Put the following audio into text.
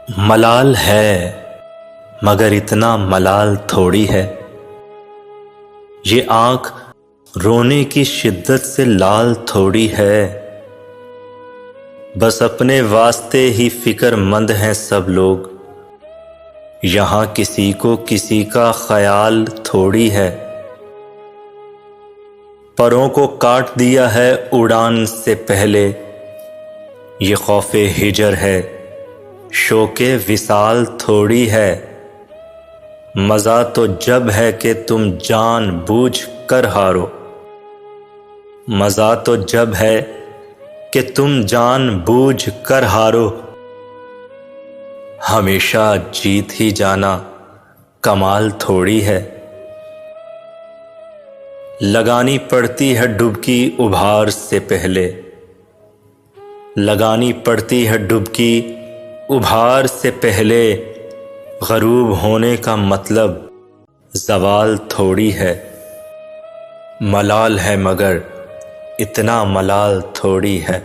मलाल है मगर इतना मलाल थोड़ी है। ये आँख रोने की शिद्दत से लाल थोड़ी है। बस अपने वास्ते ही फिक्रमंद हैं सब लोग, यहाँ किसी को किसी का ख्याल थोड़ी है। परों को काट दिया है उड़ान से पहले, ये खौफे हिजर है, शोके विसाल थोड़ी है। मज़ा तो जब है कि तुम जान बूझ कर हारो, मज़ा तो जब है कि तुम जान बूझ कर हारो। हमेशा जीत ही जाना कमाल थोड़ी है। लगानी पड़ती है डुबकी उभार से पहले, लगानी पड़ती है डुबकी उभार से पहले। ग़रूब होने का मतलब ज़वाल थोड़ी है। मलाल है मगर इतना मलाल थोड़ी है।